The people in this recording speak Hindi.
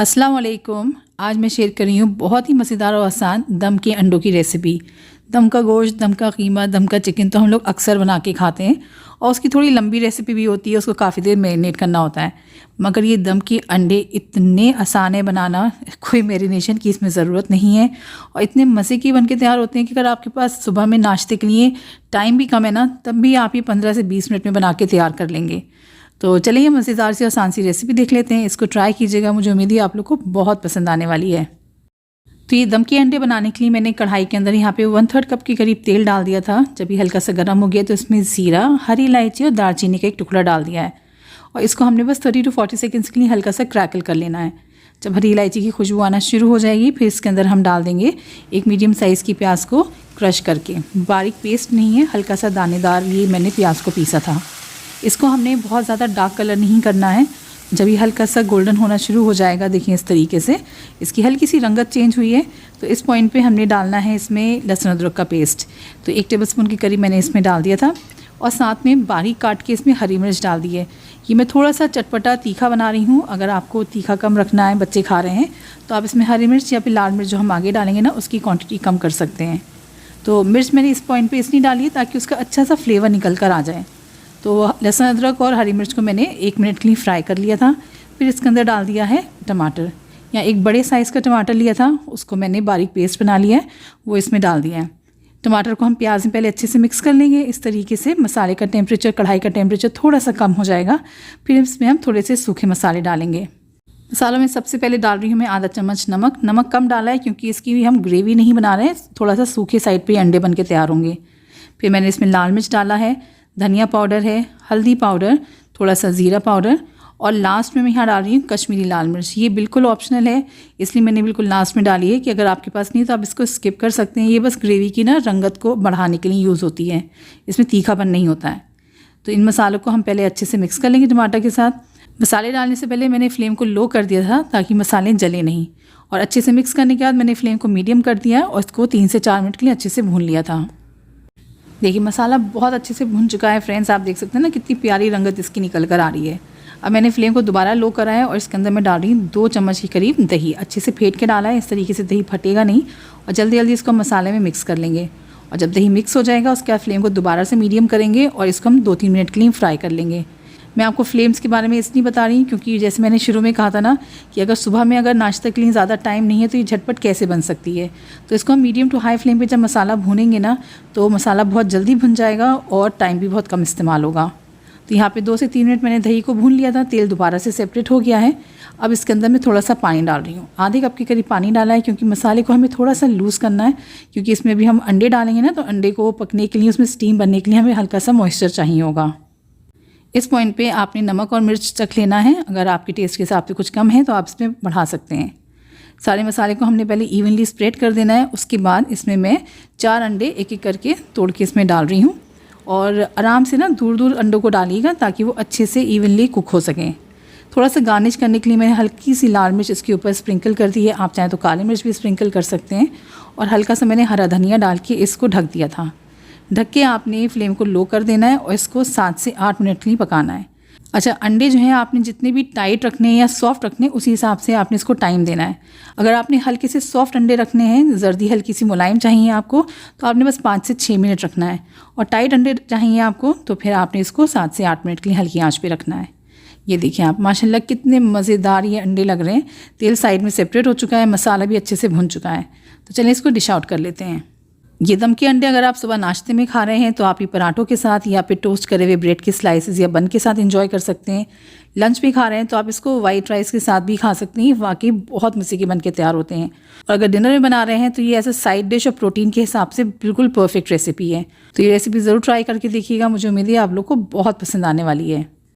अस्सलाम वालेकुम। आज मैं शेयर कर रही हूँ बहुत ही मज़ेदार और आसान दम के अंडों की रेसिपी। दम का गोश्त, दम का कीमा, दम का चिकन तो हम लोग अक्सर बना के खाते हैं और उसकी थोड़ी लंबी रेसिपी भी होती है, उसको काफ़ी देर मैरिनेट करना होता है। मगर ये दम के अंडे इतने आसान है बनाना, कोई मैरिनेशन की इसमें ज़रूरत नहीं है और इतने मज़े के बन के तैयार होते हैं कि अगर आपके पास सुबह में नाश्ते के लिए टाइम भी कम है ना, तब भी आप ये 15 से 20 मिनट में बना के तैयार कर लेंगे। तो चलिए मज़ेदार सी आसान सी रेसिपी देख लेते हैं। इसको ट्राई कीजिएगा, मुझे उम्मीद है आप लोग को बहुत पसंद आने वाली है। तो ये दम के अंडे बनाने के लिए मैंने कढ़ाई के अंदर यहाँ पे 1/3 कप के करीब तेल डाल दिया था। जब ये हल्का सा गर्म हो गया तो इसमें ज़ीरा, हरी इलायची और दालचीनी का एक टुकड़ा डाल दिया है और इसको हमने बस 30 to 40 सेकेंड्स के लिए हल्का सा क्रैकल कर लेना है। जब हरी इलायची की खुशबू आना शुरू हो जाएगी फिर इसके अंदर हम डाल देंगे एक मीडियम साइज़ की प्याज को क्रश करके। बारीक पेस्ट नहीं है, हल्का सा दानेदार ये मैंने प्याज को पीसा था। इसको हमने बहुत ज़्यादा डार्क कलर नहीं करना है। जब ये हल्का सा गोल्डन होना शुरू हो जाएगा, देखिए इस तरीके से इसकी हल्की सी रंगत चेंज हुई है, तो इस पॉइंट पे हमने डालना है इसमें लहसुन अदरक का पेस्ट। तो 1 टेबलस्पून के करीब मैंने इसमें डाल दिया था और साथ में बारीक काट के इसमें हरी मिर्च डाल दी है। ये मैं थोड़ा सा चटपटा तीखा बना रही हूँ। अगर आपको तीखा कम रखना है, बच्चे खा रहे हैं, तो आप इसमें हरी मिर्च या फिर लाल मिर्च जो हम आगे डालेंगे ना, उसकी क्वान्टिटी कम कर सकते हैं। तो मिर्च मैंने इस पॉइंट पर इसलिए डाली है ताकि उसका अच्छा सा फ्लेवर निकल कर आ जाए। तो लहसुन अदरक और हरी मिर्च को मैंने 1 मिनट के लिए फ्राई कर लिया था। फिर इसके अंदर डाल दिया है टमाटर, या एक बड़े साइज़ का टमाटर लिया था, उसको मैंने बारीक पेस्ट बना लिया है, वो इसमें डाल दिया है। टमाटर को हम प्याज में पहले अच्छे से मिक्स कर लेंगे। इस तरीके से मसाले का टेम्परेचर, कढ़ाई का टेम्परेचर थोड़ा सा कम हो जाएगा। फिर इसमें हम थोड़े से सूखे मसाले डालेंगे। मसालों में सबसे पहले डाल रही हूँ मैं आधा चम्मच नमक। नमक कम डाला है क्योंकि इसकी भी हम ग्रेवी नहीं बना रहे हैं, थोड़ा सा सूखे साइड पर अंडे बन के तैयार होंगे। फिर मैंने इसमें लाल मिर्च डाला है, धनिया पाउडर है, हल्दी पाउडर, थोड़ा सा ज़ीरा पाउडर और लास्ट में मैं यहाँ डाल रही हूँ कश्मीरी लाल मिर्च। ये बिल्कुल ऑप्शनल है, इसलिए मैंने बिल्कुल लास्ट में डाली है कि अगर आपके पास नहीं तो आप इसको स्किप कर सकते हैं। ये बस ग्रेवी की ना रंगत को बढ़ाने के लिए यूज़ होती है, इसमें तीखापन नहीं होता है। तो इन मसालों को हम पहले अच्छे से मिक्स कर लेंगे टमाटर के साथ। मसाले डालने से पहले मैंने फ्लेम को लो कर दिया था ताकि मसाले जले नहीं, और अच्छे से मिक्स करने के बाद मैंने फ्लेम को मीडियम कर दिया और इसको 3 से 4 मिनट के लिए अच्छे से भून लिया था। देखिए मसाला बहुत अच्छे से भुन चुका है फ्रेंड्स, आप देख सकते हैं ना कितनी प्यारी रंगत इसकी निकल कर आ रही है। अब मैंने फ्लेम को दोबारा लो करा है और इसके अंदर मैं डाल रही हूँ 2 चम्मच के करीब दही। अच्छे से फेंट के डाला है, इस तरीके से दही फटेगा नहीं, और जल्दी जल्दी इसको मसाले में मिक्स कर लेंगे। और जब दही मिक्स हो जाएगा उसके बाद फ्लेम को दोबारा से मीडियम करेंगे और इसको हम 2-3 मिनट के लिए फ्राई कर लेंगे। मैं आपको फ्लेम्स के बारे में इसलिए बता रही हूँ क्योंकि जैसे मैंने शुरू में कहा था ना कि अगर सुबह में अगर नाश्ते के लिए ज़्यादा टाइम नहीं है तो ये झटपट कैसे बन सकती है। तो इसको हम मीडियम टू हाई फ्लेम पे जब मसाला भूनेंगे ना, तो मसाला बहुत जल्दी भुन जाएगा और टाइम भी बहुत कम इस्तेमाल होगा। तो यहाँ पे 2 से 3 मिनट मैंने दही को भून लिया था, तेल दोबारा से सेपरेट हो गया है। अब इसके अंदर मैं थोड़ा सा पानी डाल रही हूँ, आधे कप के करीब पानी डाला है क्योंकि मसाले को हमें थोड़ा सा लूज़ करना है, क्योंकि इसमें भी हम अंडे डालेंगे ना, तो अंडे को पकने के लिए, उसमें स्टीम बनने के लिए हमें हल्का सा मॉइस्चर चाहिए होगा। इस पॉइंट पे आपने नमक और मिर्च चख लेना है, अगर आपके टेस्ट के हिसाब से कुछ कम है तो आप इसमें बढ़ा सकते हैं। सारे मसाले को हमने पहले इवनली स्प्रेड कर देना है। उसके बाद इसमें मैं 4 अंडे एक एक करके तोड़ के इसमें डाल रही हूँ, और आराम से ना दूर दूर अंडों को डालिएगा ताकि वो अच्छे से इवनली कुक हो सकें। थोड़ा सा गार्निश करने के लिए मैंने हल्की सी लाल मिर्च इसके ऊपर स्प्रिंकल कर दी है, आप चाहें तो काली मिर्च भी स्प्रिंकल कर सकते हैं, और हल्का सा मैंने हरा धनिया डाल के इसको ढक दिया था। ढक के आपने फ्लेम को लो कर देना है और इसको 7 से 8 मिनट के लिए पकाना है। अच्छा, अंडे जो हैं आपने जितने भी टाइट रखने हैं या सॉफ्ट रखने हैं उसी हिसाब से आपने इसको टाइम देना है। अगर आपने हल्के से सॉफ्ट अंडे रखने हैं, जर्दी हल्की सी मुलायम चाहिए आपको, तो आपने बस 5 से 6 मिनट रखना है, और टाइट अंडे चाहिए आपको तो फिर आपने इसको 7 से 8 मिनट के लिए हल्की आंच पे रखना है। ये देखिए आप, माशाल्लाह कितने मज़ेदार ये अंडे लग रहे हैं। तेल साइड में सेपरेट हो चुका है, मसाला भी अच्छे से भुन चुका है। तो चलिए इसको डिश आउट कर लेते हैं। ये दम के अंडे अगर आप सुबह नाश्ते में खा रहे हैं तो आप ये पराठों के साथ या फिर टोस्ट करे हुए ब्रेड के स्लाइसेस या बन के साथ एंजॉय कर सकते हैं। लंच में खा रहे हैं तो आप इसको वाइट राइस के साथ भी खा सकते हैं। वाकई बहुत मज़े के बन के तैयार होते हैं। और अगर डिनर में बना रहे हैं तो ये ऐसा साइड डिश और प्रोटीन के हिसाब से बिल्कुल परफेक्ट रेसिपी है। तो ये रेसिपी ज़रूर ट्राई करके देखिएगा, मुझे उम्मीद है आप लोग को बहुत पसंद आने वाली है।